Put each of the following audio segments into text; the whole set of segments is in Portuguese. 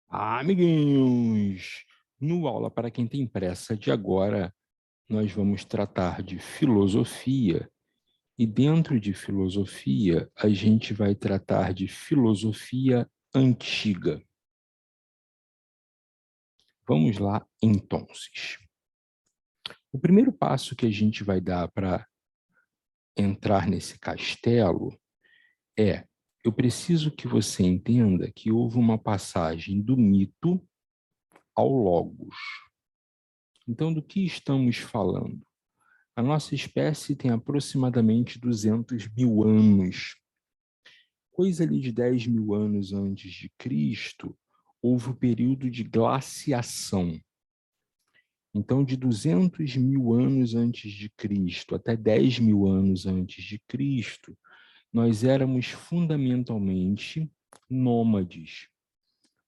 Amiguinhos, no Aula para quem tem pressa de agora, nós vamos tratar de filosofia e dentro de filosofia a gente vai tratar de filosofia antiga. Vamos lá, então. O primeiro passo que a gente vai dar para entrar nesse castelo é: eu preciso que você entenda que houve uma passagem do mito ao logos. Então, do que estamos falando? A nossa espécie tem aproximadamente 200 mil anos. Coisa ali de 10 mil anos antes de Cristo, houve o período de glaciação. Então, de 200 mil anos antes de Cristo até 10 mil anos antes de Cristo, nós éramos fundamentalmente nômades,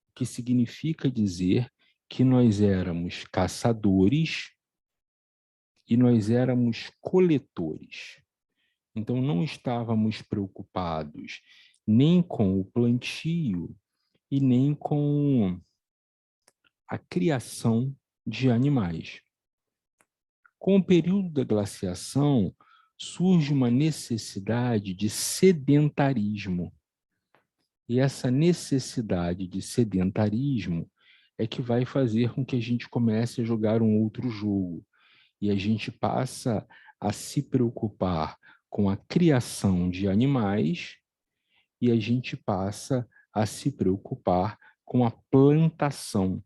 o que significa dizer que nós éramos caçadores e nós éramos coletores. Então, não estávamos preocupados nem com o plantio e nem com a criação de animais. Com o período da glaciação, surge uma necessidade de sedentarismo. E essa necessidade de sedentarismo é que vai fazer com que a gente comece a jogar um outro jogo. E a gente passa a se preocupar com a criação de animais e a gente passa a se preocupar com a plantação.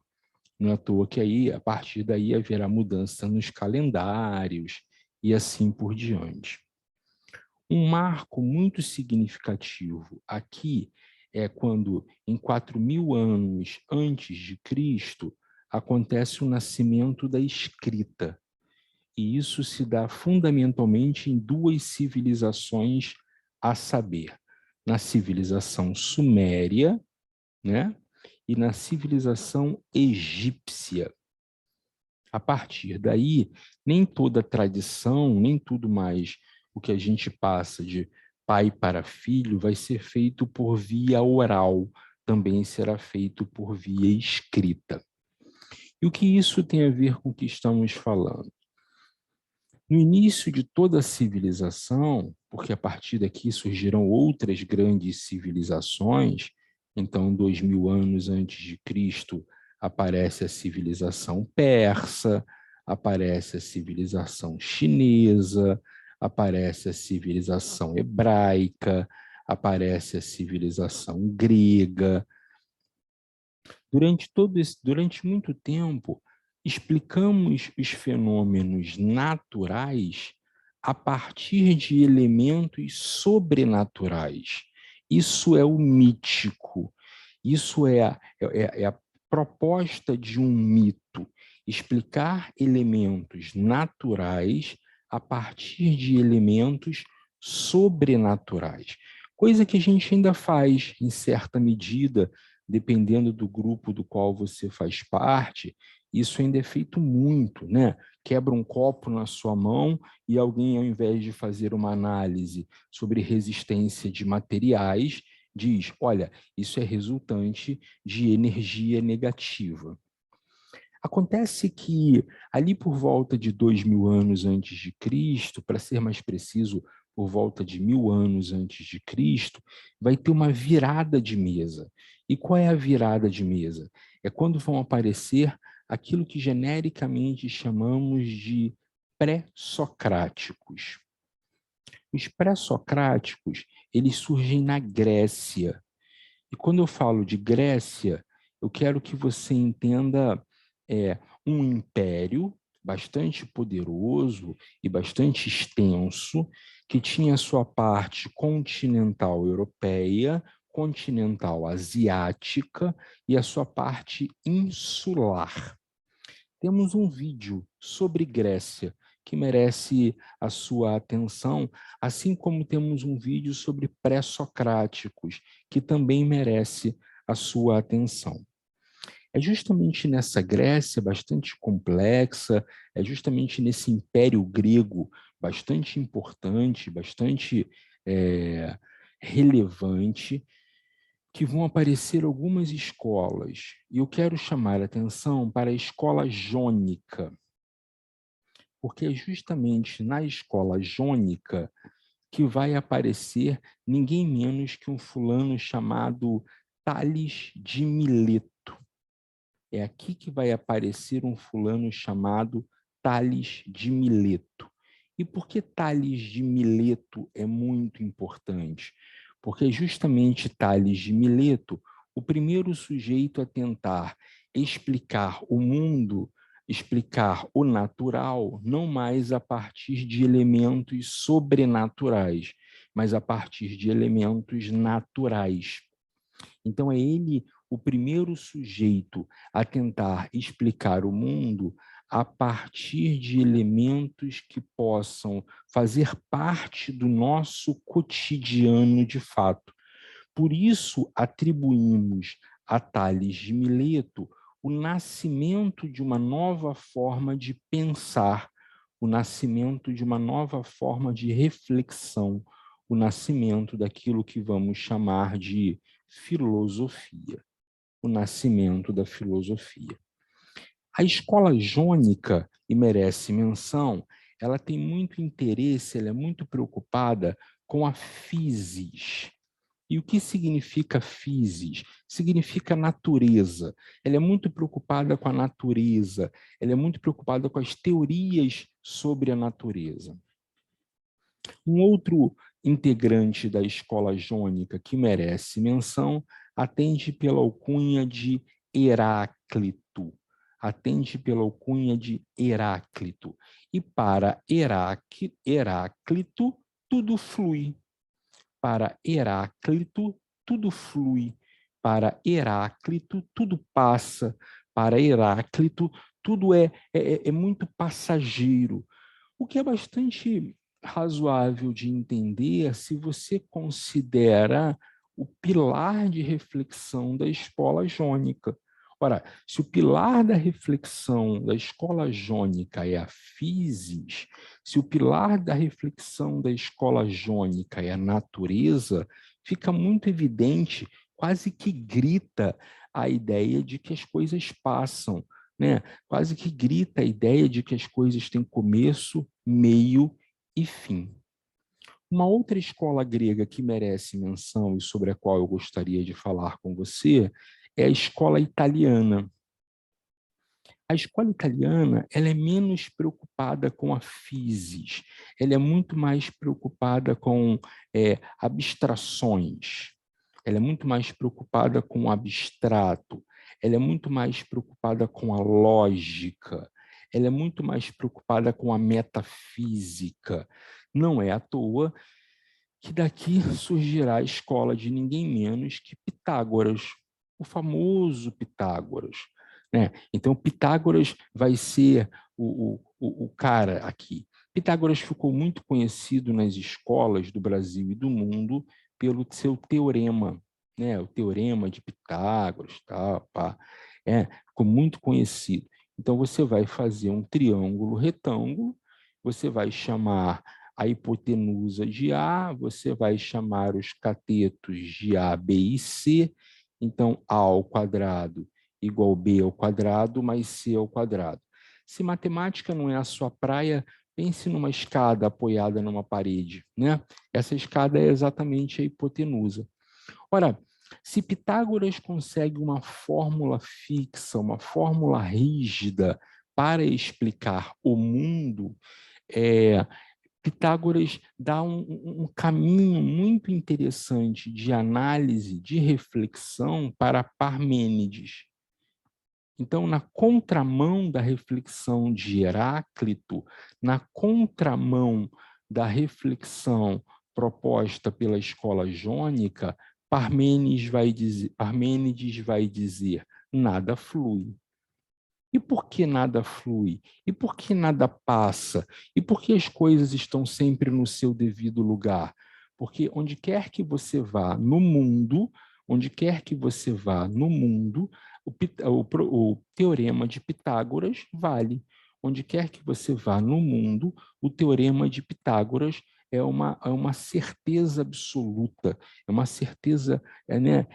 Não é à toa que aí, a partir daí haverá mudança nos calendários e assim por diante. Um marco muito significativo aqui é quando, em 4.000 anos antes de Cristo, acontece o nascimento da escrita. E isso se dá fundamentalmente em duas civilizações, a saber, na civilização suméria, né? E na civilização egípcia. A partir daí, nem toda tradição, nem tudo mais o que a gente passa de pai para filho vai ser feito por via oral, também será feito por via escrita. E o que isso tem a ver com o que estamos falando? No início de toda a civilização, porque a partir daqui surgirão outras grandes civilizações, então 2.000 anos antes de Cristo aparece a civilização persa, aparece a civilização chinesa, aparece a civilização hebraica, aparece a civilização grega. Durante muito tempo, explicamos os fenômenos naturais a partir de elementos sobrenaturais. Isso é o mítico. Isso é a proposta de um mito. Explicar elementos naturais a partir de elementos sobrenaturais. Coisa que a gente ainda faz, em certa medida, dependendo do grupo do qual você faz parte, isso ainda é feito muito, né? Quebra um copo na sua mão e alguém, ao invés de fazer uma análise sobre resistência de materiais, diz, olha, isso é resultante de energia negativa. Acontece que, ali por volta de 2.000 anos antes de Cristo, para ser mais preciso, por volta de 1.000 anos antes de Cristo, vai ter uma virada de mesa. E qual é a virada de mesa? É quando vão aparecer aquilo que genericamente chamamos de pré-socráticos. Os pré-socráticos, eles surgem na Grécia. E quando eu falo de Grécia, eu quero que você entenda um império bastante poderoso e bastante extenso, que tinha a sua parte continental europeia, continental asiática e a sua parte insular. Temos um vídeo sobre Grécia que merece a sua atenção, assim como temos um vídeo sobre pré-socráticos, que também merece a sua atenção. É justamente nessa Grécia bastante complexa, é justamente nesse Império Grego bastante importante, bastante relevante, que vão aparecer algumas escolas, e eu quero chamar a atenção para a escola jônica, porque é justamente na escola jônica que vai aparecer ninguém menos que um fulano chamado Tales de Mileto. É aqui que vai aparecer um fulano chamado Tales de Mileto. E por que Tales de Mileto é muito importante? Porque justamente Tales de Mileto, o primeiro sujeito a tentar explicar o mundo, explicar o natural, não mais a partir de elementos sobrenaturais, mas a partir de elementos naturais. Então, é ele o primeiro sujeito a tentar explicar o mundo a partir de elementos que possam fazer parte do nosso cotidiano de fato. Por isso, atribuímos a Tales de Mileto o nascimento de uma nova forma de pensar, o nascimento de uma nova forma de reflexão, o nascimento daquilo que vamos chamar de filosofia, o nascimento da filosofia. A escola jônica, e merece menção, ela tem muito interesse, ela é muito preocupada com a physis. E o que significa physis? Significa natureza. Ela é muito preocupada com a natureza, ela é muito preocupada com as teorias sobre a natureza. Um outro integrante da escola jônica que merece menção atende pela alcunha de Heráclito. Atende pela alcunha de Heráclito. E para Heráclito, tudo flui. Para Heráclito, tudo flui. Para Heráclito, tudo passa. Para Heráclito, tudo é muito passageiro. O que é bastante razoável de entender se você considera o pilar de reflexão da escola jônica. Ora, se o pilar da reflexão da escola jônica é a physis, se o pilar da reflexão da escola jônica é a natureza, fica muito evidente, quase que grita a ideia de que as coisas passam, né? Quase que grita a ideia de que as coisas têm começo, meio e fim. Uma outra escola grega que merece menção e sobre a qual eu gostaria de falar com você é a escola italiana. A escola italiana, ela é menos preocupada com a physis, ela é muito mais preocupada com abstrações, ela é muito mais preocupada com o abstrato, ela é muito mais preocupada com a lógica, ela é muito mais preocupada com a metafísica. Não é à toa que daqui surgirá a escola de ninguém menos que Pitágoras, o famoso Pitágoras, né? Então, Pitágoras vai ser o cara aqui. Pitágoras ficou muito conhecido nas escolas do Brasil e do mundo pelo seu teorema, né? O teorema de Pitágoras, tal, pá. Ficou muito conhecido. Então, você vai fazer um triângulo retângulo, você vai chamar a hipotenusa de A, você vai chamar os catetos de A, B e C, então A ao quadrado igual B ao quadrado mais C ao quadrado. Se matemática não é a sua praia, pense numa escada apoiada numa parede, né? Essa escada é exatamente a hipotenusa. Ora, se Pitágoras consegue uma fórmula fixa, uma fórmula rígida para explicar o mundo, Pitágoras dá um caminho muito interessante de análise, de reflexão para Parmênides. Então, na contramão da reflexão de Heráclito, na contramão da reflexão proposta pela escola jônica, Parmênides vai dizer nada flui. E por que nada flui? E por que nada passa? E por que as coisas estão sempre no seu devido lugar? Porque onde quer que você vá no mundo, onde quer que você vá no mundo, o teorema de Pitágoras vale. Onde quer que você vá no mundo, o teorema de Pitágoras é uma certeza absoluta, é uma certeza, né?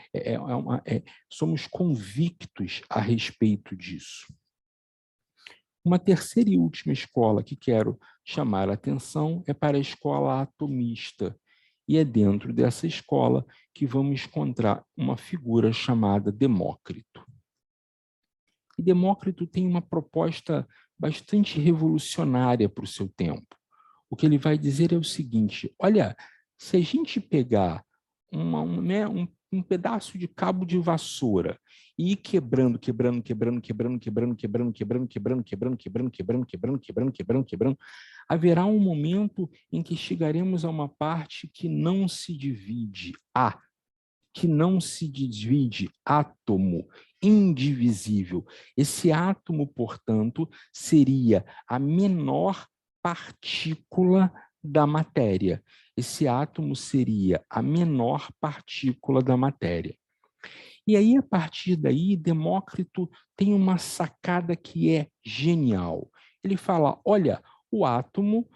Somos convictos a respeito disso. Uma terceira e última escola que quero chamar a atenção é para a escola atomista. E é dentro dessa escola que vamos encontrar uma figura chamada Demócrito. E Demócrito tem uma proposta bastante revolucionária para o seu tempo. O que ele vai dizer é o seguinte: olha, se a gente pegar um pedaço de cabo de vassoura e ir quebrando, haverá um momento em que chegaremos a uma parte que não se divide, átomo, indivisível. Esse átomo, portanto, seria a menor partícula da matéria. Esse átomo seria a menor partícula da matéria. E aí, a partir daí, Demócrito tem uma sacada que é genial. Ele fala, olha, o átomo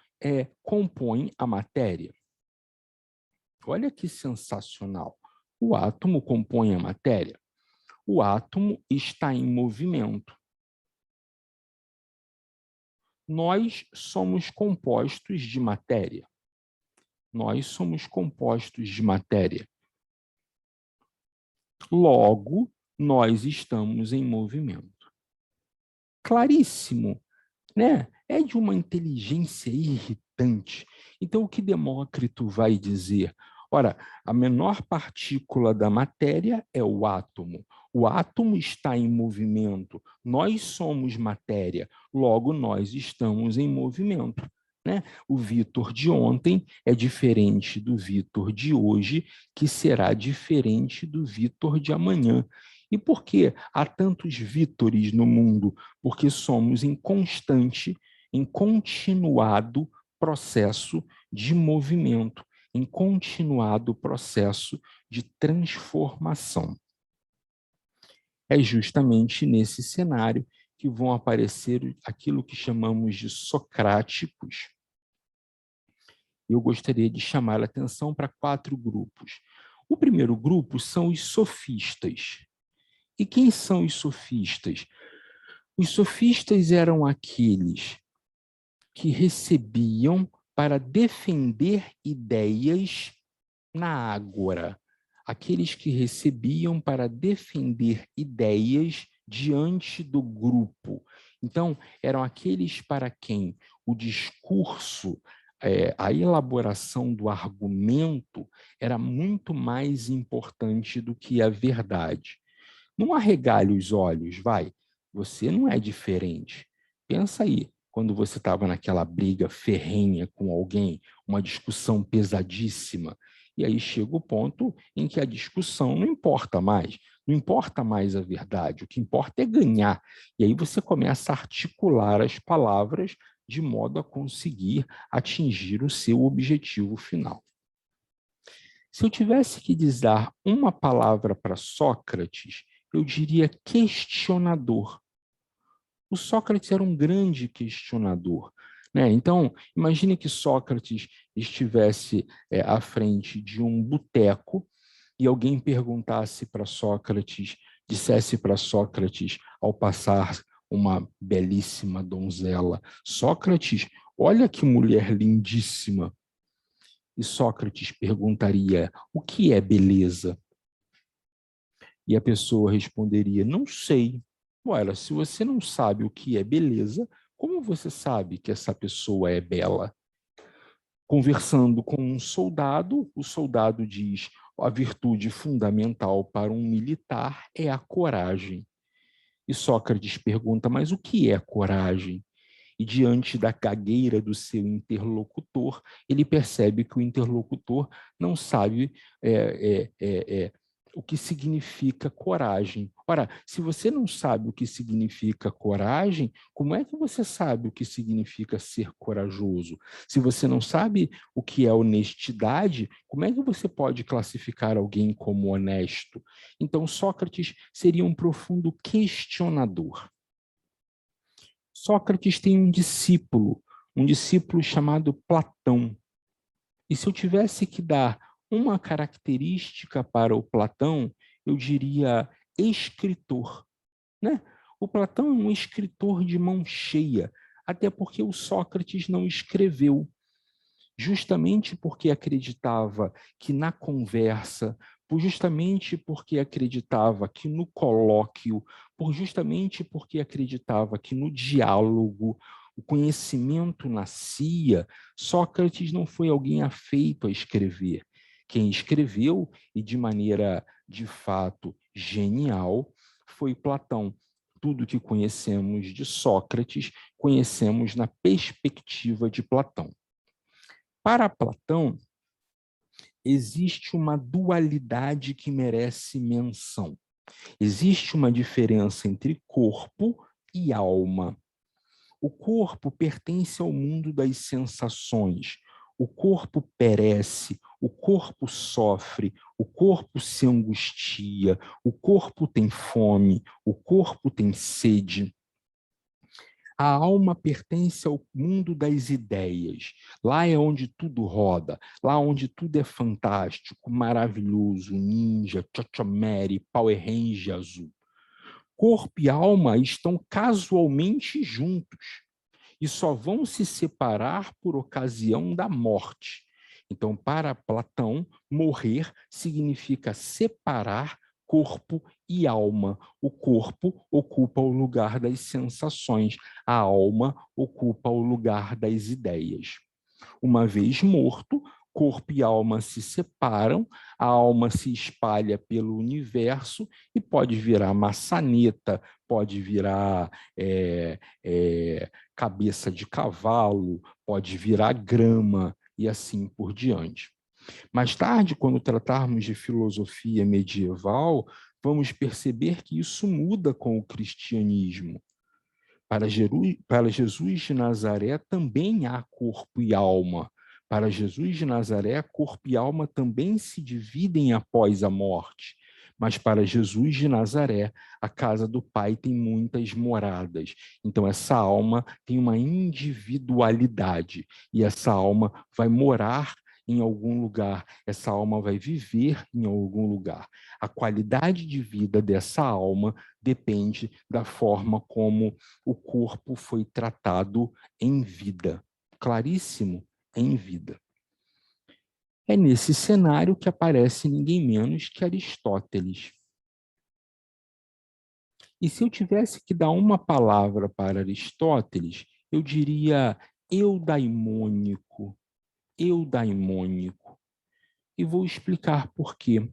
compõe a matéria. Olha que sensacional. O átomo compõe a matéria. O átomo está em movimento. Nós somos compostos de matéria. Nós somos compostos de matéria. Logo, nós estamos em movimento. Claríssimo, né? É de uma inteligência irritante. Então, o que Demócrito vai dizer? Ora, a menor partícula da matéria é o átomo. O átomo está em movimento. Nós somos matéria. Logo, nós estamos em movimento. Né? O Vitor de ontem é diferente do Vitor de hoje, que será diferente do Vitor de amanhã. E por que há tantos Vítores no mundo? Porque somos em constante, em continuado processo de movimento, em continuado processo de transformação. É justamente nesse cenário que vão aparecer aquilo que chamamos de socráticos. Eu gostaria de chamar a atenção para 4 grupos. O primeiro grupo são os sofistas. E quem são os sofistas? Os sofistas eram aqueles que recebiam para defender ideias na ágora, aqueles que recebiam para defender ideias diante do grupo. Então, eram aqueles para quem o discurso, a elaboração do argumento era muito mais importante do que a verdade. Não arregale os olhos, vai. Você não é diferente. Pensa aí, quando você estava naquela briga ferrenha com alguém, uma discussão pesadíssima, e aí chega o ponto em que a discussão não importa mais a verdade, o que importa é ganhar. E aí você começa a articular as palavras de modo a conseguir atingir o seu objetivo final. Se eu tivesse que dizer uma palavra para Sócrates, eu diria questionador. O Sócrates era um grande questionador, né? Então, imagine que Sócrates estivesse à frente de um boteco e alguém perguntasse para Sócrates, dissesse para Sócrates, ao passar uma belíssima donzela, Sócrates, olha que mulher lindíssima. E Sócrates perguntaria, o que é beleza? E a pessoa responderia, não sei. Ora, se você não sabe o que é beleza, como você sabe que essa pessoa é bela? Conversando com um soldado, o soldado diz, a virtude fundamental para um militar é a coragem. E Sócrates pergunta, mas o que é coragem? E diante da gagueira do seu interlocutor, ele percebe que o interlocutor não sabe o que significa coragem. Ora, se você não sabe o que significa coragem, como é que você sabe o que significa ser corajoso? Se você não sabe o que é honestidade, como é que você pode classificar alguém como honesto? Então, Sócrates seria um profundo questionador. Sócrates tem um discípulo chamado Platão. E se eu tivesse que dar uma característica para o Platão, eu diria escritor, né? O Platão é um escritor de mão cheia, até porque o Sócrates não escreveu, justamente porque acreditava que na conversa, justamente porque acreditava que no colóquio, justamente porque acreditava que no diálogo o conhecimento nascia, Sócrates não foi alguém afeito a escrever. Quem escreveu, e de maneira, de fato, genial, foi Platão. Tudo que conhecemos de Sócrates, conhecemos na perspectiva de Platão. Para Platão, existe uma dualidade que merece menção. Existe uma diferença entre corpo e alma. O corpo pertence ao mundo das sensações. O corpo perece, o corpo sofre, o corpo se angustia, o corpo tem fome, o corpo tem sede. A alma pertence ao mundo das ideias. Lá é onde tudo roda, lá onde tudo é fantástico, maravilhoso, ninja, Chochomere, Power Ranger azul. Corpo e alma estão casualmente juntos e só vão se separar por ocasião da morte. Então, para Platão, morrer significa separar corpo e alma. O corpo ocupa o lugar das sensações, a alma ocupa o lugar das ideias. Uma vez morto, corpo e alma se separam, a alma se espalha pelo universo e pode virar maçaneta, pode virar cabeça de cavalo, pode virar grama e assim por diante. Mais tarde, quando tratarmos de filosofia medieval, vamos perceber que isso muda com o cristianismo. Para Jesus de Nazaré também há corpo e alma. Para Jesus de Nazaré, corpo e alma também se dividem após a morte. Mas para Jesus de Nazaré, a casa do Pai tem muitas moradas. Então, essa alma tem uma individualidade. E essa alma vai morar em algum lugar. Essa alma vai viver em algum lugar. A qualidade de vida dessa alma depende da forma como o corpo foi tratado em vida. Claríssimo, em vida. É nesse cenário que aparece ninguém menos que Aristóteles. E se eu tivesse que dar uma palavra para Aristóteles, eu diria eudaimônico. Eudaimônico. E vou explicar por quê.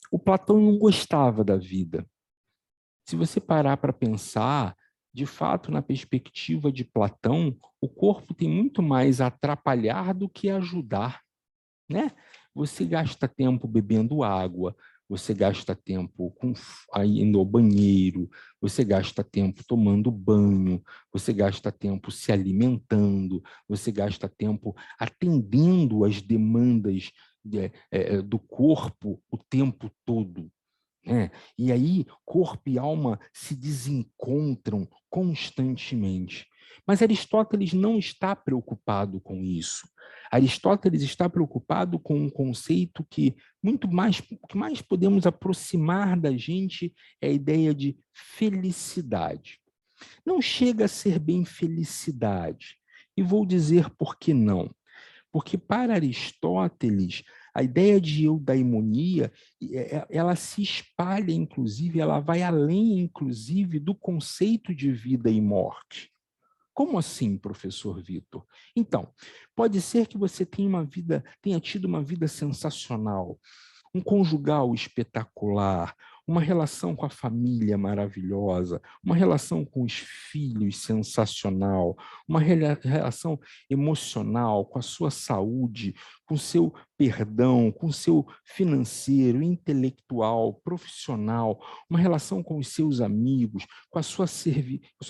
O Platão não gostava da vida. Se você parar para pensar, de fato, na perspectiva de Platão, o corpo tem muito mais a atrapalhar do que ajudar, né? Você gasta tempo bebendo água, você gasta tempo indo ao banheiro, você gasta tempo tomando banho, você gasta tempo se alimentando, você gasta tempo atendendo às demandas do corpo o tempo todo. E aí, corpo e alma se desencontram constantemente. Mas Aristóteles não está preocupado com isso. Aristóteles está preocupado com um conceito que que mais podemos aproximar da gente é a ideia de felicidade. Não chega a ser bem felicidade. E vou dizer por que não. Porque para Aristóteles, a ideia de eudaimonia, ela se espalha, inclusive, ela vai além, inclusive, do conceito de vida e morte. Como assim, professor Vitor? Então, pode ser que você tenha tido uma vida sensacional, um conjugal espetacular, uma relação com a família maravilhosa, uma relação com os filhos sensacional, uma relação emocional com a sua saúde, com o seu perdão, com o seu financeiro, intelectual, profissional, uma relação com os seus amigos, com a sua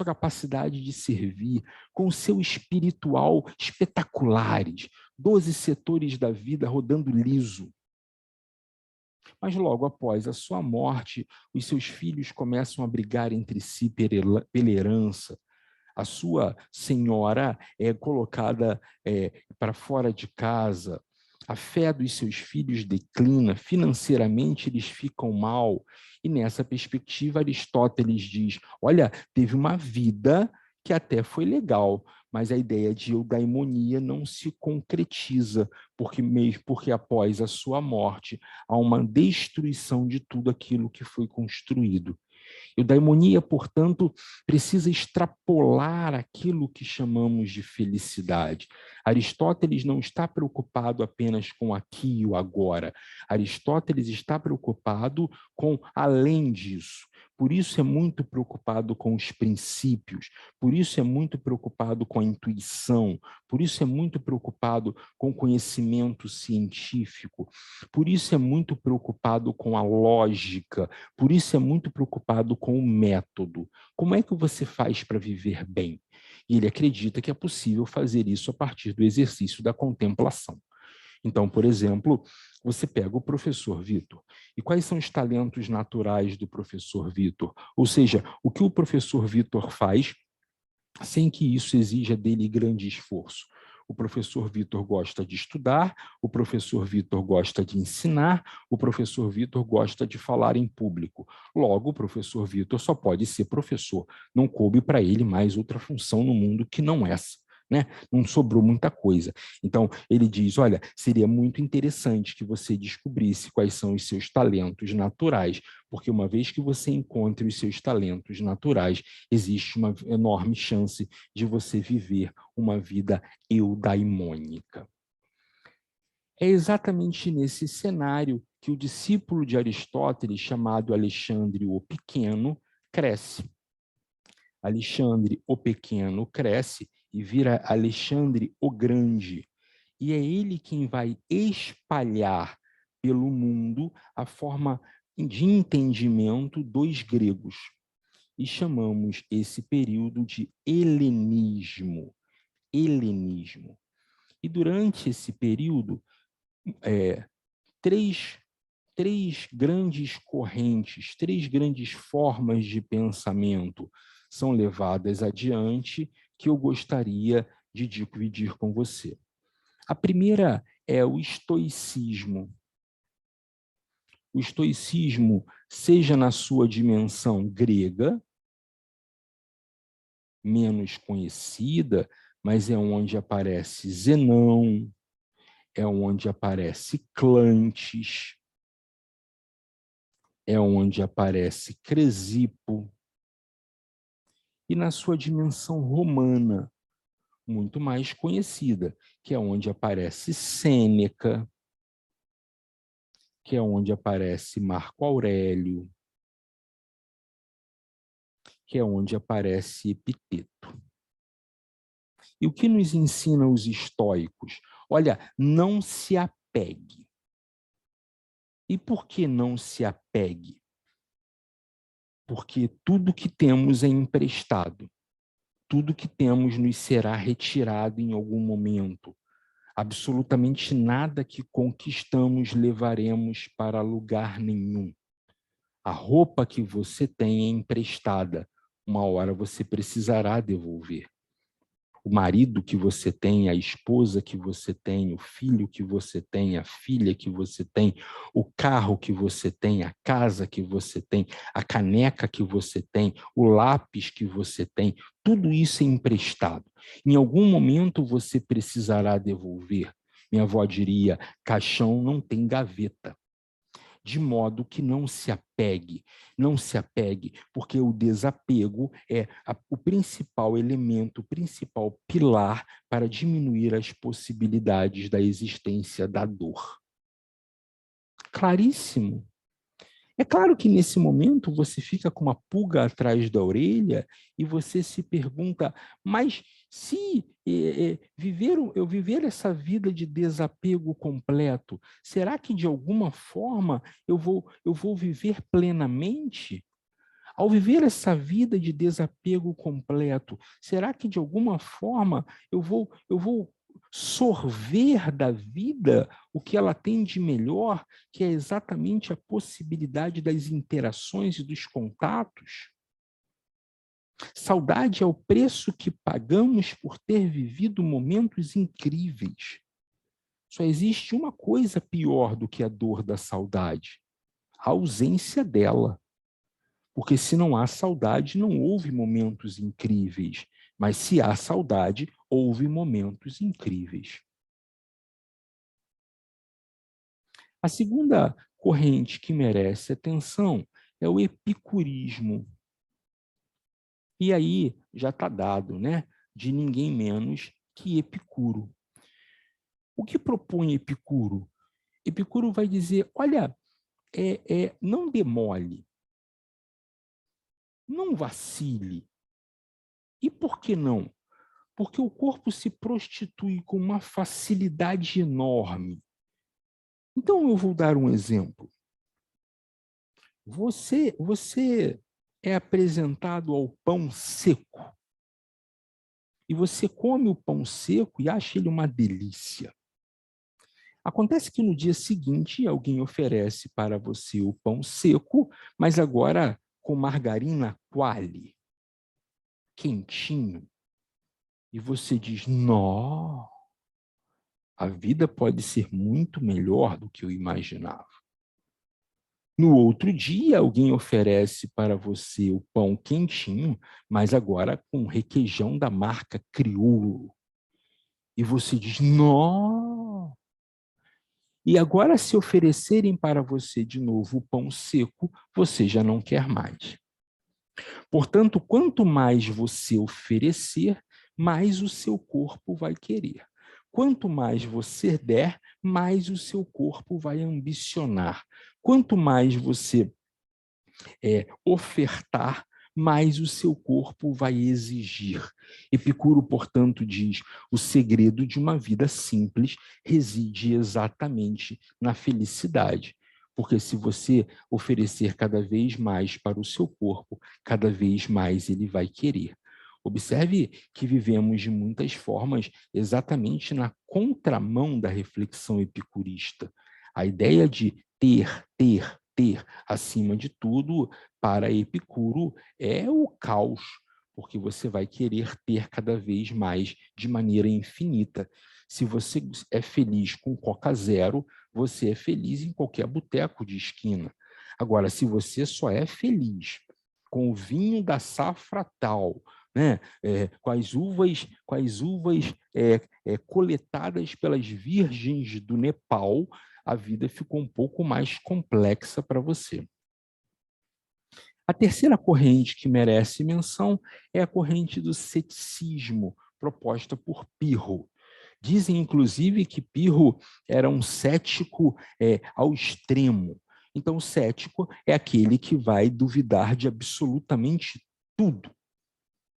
capacidade de servir, com o seu espiritual espetaculares, 12 setores da vida rodando liso. Mas logo após a sua morte, os seus filhos começam a brigar entre si pela herança. a sua senhora é colocada para fora de casa, a fé dos seus filhos declina, financeiramente eles ficam mal. E nessa perspectiva, Aristóteles diz, olha, teve uma vida que até foi legal, mas a ideia de eudaimonia não se concretiza, porque após a sua morte há uma destruição de tudo aquilo que foi construído. Eudaimonia, portanto, precisa extrapolar aquilo que chamamos de felicidade. Aristóteles não está preocupado apenas com aqui e o agora. Aristóteles está preocupado com além disso. Por isso é muito preocupado com os princípios, por isso é muito preocupado com a intuição, por isso é muito preocupado com o conhecimento científico, por isso é muito preocupado com a lógica, por isso é muito preocupado com o método. Como é que você faz para viver bem? E ele acredita que é possível fazer isso a partir do exercício da contemplação. Então, por exemplo, você pega o professor Vitor. E quais são os talentos naturais do professor Vitor? Ou seja, o que o professor Vitor faz sem que isso exija dele grande esforço? O professor Vitor gosta de estudar, o professor Vitor gosta de ensinar, o professor Vitor gosta de falar em público. Logo, o professor Vitor só pode ser professor. Não coube para ele mais outra função no mundo que não essa. Né? Não sobrou muita coisa. Então, ele diz, olha, seria muito interessante que você descobrisse quais são os seus talentos naturais, porque uma vez que você encontre os seus talentos naturais, existe uma enorme chance de você viver uma vida eudaimônica. É exatamente nesse cenário que o discípulo de Aristóteles, chamado Alexandre o Pequeno, cresce. Alexandre o Pequeno cresce e vira Alexandre o Grande. E é ele quem vai espalhar pelo mundo a forma de entendimento dos gregos. E chamamos esse período de helenismo. Helenismo. E durante esse período, três grandes correntes, três grandes formas de pensamento são levadas adiante que eu gostaria de dividir com você. A primeira é o estoicismo. O estoicismo, seja na sua dimensão grega, menos conhecida, mas é onde aparece Zenão, é onde aparece Clantes, é onde aparece Cresipo, e na sua dimensão romana, muito mais conhecida, que é onde aparece Sêneca, que é onde aparece Marco Aurélio, que é onde aparece Epiteto. E o que nos ensinam os estoicos? Olha, não se apegue. E por que não se apegue? Porque tudo que temos é emprestado. Tudo que temos nos será retirado em algum momento. Absolutamente nada que conquistamos levaremos para lugar nenhum. A roupa que você tem é emprestada. Uma hora você precisará devolver. O marido que você tem, a esposa que você tem, o filho que você tem, a filha que você tem, o carro que você tem, a casa que você tem, a caneca que você tem, o lápis que você tem, tudo isso é emprestado. Em algum momento você precisará devolver. Minha avó diria, caixão não tem gaveta. De modo que não se apegue, porque o desapego é o principal elemento, o principal pilar para diminuir as possibilidades da existência da dor. Claríssimo. É claro que nesse momento você fica com uma pulga atrás da orelha e você se pergunta, mas se eu viver essa vida de desapego completo, será que de alguma forma eu vou viver plenamente? Ao viver essa vida de desapego completo, será que de alguma forma eu vou sorver da vida o que ela tem de melhor, que é exatamente a possibilidade das interações e dos contatos? Saudade é o preço que pagamos por ter vivido momentos incríveis. Só existe uma coisa pior do que a dor da saudade: a ausência dela. Porque se não há saudade, não houve momentos incríveis. Mas se há saudade, houve momentos incríveis. A segunda corrente que merece atenção é o epicurismo. E aí já está dado, né? De ninguém menos que Epicuro. O que propõe Epicuro? Epicuro vai dizer, olha, não demole, não vacile. E por que não? Porque o corpo se prostitui com uma facilidade enorme. Então, eu vou dar um exemplo. Você é apresentado ao pão seco. E você come o pão seco e acha ele uma delícia. Acontece que no dia seguinte, alguém oferece para você o pão seco, mas agora com margarina quale, quentinho. E você diz, nó, a vida pode ser muito melhor do que eu imaginava. No outro dia, alguém oferece para você o pão quentinho, mas agora com requeijão da marca Crioulo. E você diz, nó! E agora, se oferecerem para você de novo o pão seco, você já não quer mais. Portanto, quanto mais você oferecer, mais o seu corpo vai querer. Quanto mais você der, mais o seu corpo vai ambicionar. Quanto mais você ofertar, mais o seu corpo vai exigir. Epicuro, portanto, diz: o segredo de uma vida simples reside exatamente na felicidade. Porque se você oferecer cada vez mais para o seu corpo, cada vez mais ele vai querer. Observe que vivemos de muitas formas exatamente na contramão da reflexão epicurista. A ideia de ter, acima de tudo, para Epicuro, é o caos, porque você vai querer ter cada vez mais de maneira infinita. Se você é feliz com Coca Zero, você é feliz em qualquer boteco de esquina. Agora, se você só é feliz com o vinho da safra tal, né? Com as uvas coletadas pelas virgens do Nepal, a vida ficou um pouco mais complexa para você. A terceira corrente que merece menção é a corrente do ceticismo, proposta por Pirro. Dizem, inclusive, que Pirro era um cético ao extremo. Então, o cético é aquele que vai duvidar de absolutamente tudo.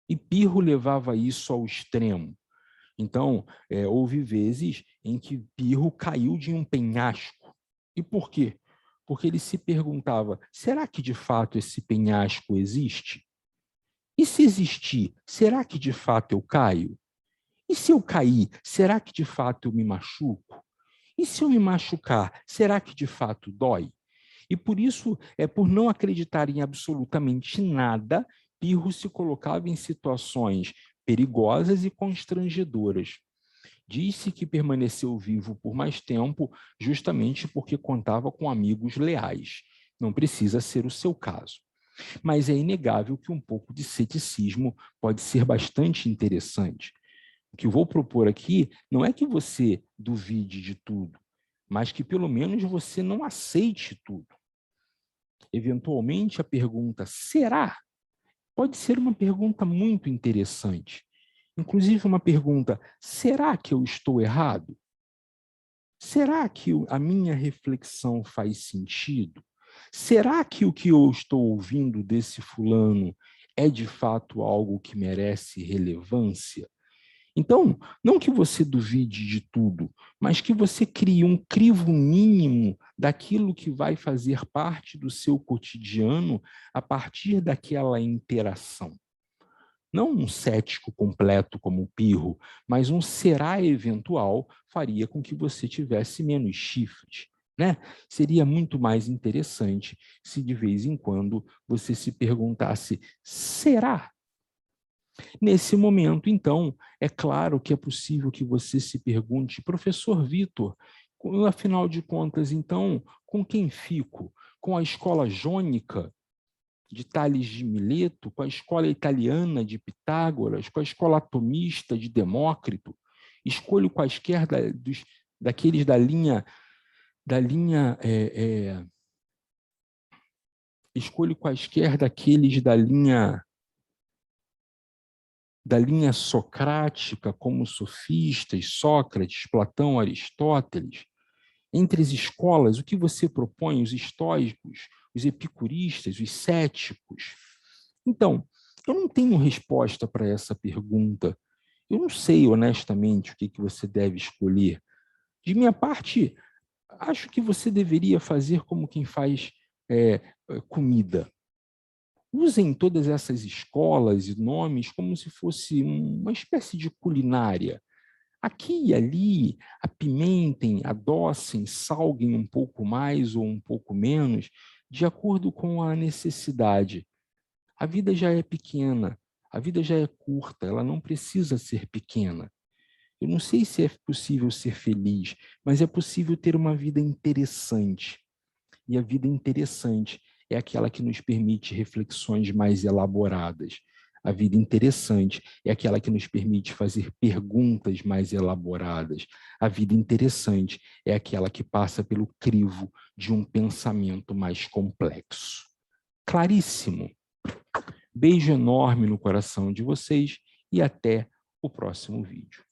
E Pirro levava isso ao extremo. Então, houve vezes em que Pirro caiu de um penhasco. E por quê? Porque ele se perguntava, será que de fato esse penhasco existe? E se existir, será que de fato eu caio? E se eu cair, será que de fato eu me machuco? E se eu me machucar, será que de fato dói? E por isso, por não acreditar em absolutamente nada, Pirro se colocava em situações perigosas e constrangedoras. Diz-se que permaneceu vivo por mais tempo justamente porque contava com amigos leais. Não precisa ser o seu caso. Mas é inegável que um pouco de ceticismo pode ser bastante interessante. O que eu vou propor aqui não é que você duvide de tudo, mas que pelo menos você não aceite tudo. Eventualmente, a pergunta será? Pode ser uma pergunta muito interessante. Inclusive uma pergunta, será que eu estou errado? Será que a minha reflexão faz sentido? Será que o que eu estou ouvindo desse fulano é de fato algo que merece relevância? Então, não que você duvide de tudo, mas que você crie um crivo mínimo daquilo que vai fazer parte do seu cotidiano a partir daquela interação. Não um cético completo como o Pirro, mas um será eventual faria com que você tivesse menos chifres. Né? Seria muito mais interessante se de vez em quando você se perguntasse, será? Nesse momento, então, é claro que é possível que você se pergunte, professor Vitor, afinal de contas, então, com quem fico? Com a escola jônica de Tales de Mileto, com a escola italiana de Pitágoras, com a escola atomista de Demócrito? Escolho quaisquer daqueles escolho quaisquer daqueles da linha socrática, como sofistas, Sócrates, Platão, Aristóteles. Entre as escolas, o que você propõe? Os estoicos, os epicuristas, os céticos? Então, eu não tenho resposta para essa pergunta. Eu não sei, honestamente, o que você deve escolher. De minha parte, acho que você deveria fazer como quem faz comida. Usem todas essas escolas e nomes como se fosse uma espécie de culinária. Aqui e ali, apimentem, adocem, salguem um pouco mais ou um pouco menos, de acordo com a necessidade. A vida já é pequena, a vida já é curta, ela não precisa ser pequena. Eu não sei se é possível ser feliz, mas é possível ter uma vida interessante. E a vida interessante é aquela que nos permite reflexões mais elaboradas. A vida interessante é aquela que nos permite fazer perguntas mais elaboradas. A vida interessante é aquela que passa pelo crivo de um pensamento mais complexo. Claríssimo. Beijo enorme no coração de vocês e até o próximo vídeo.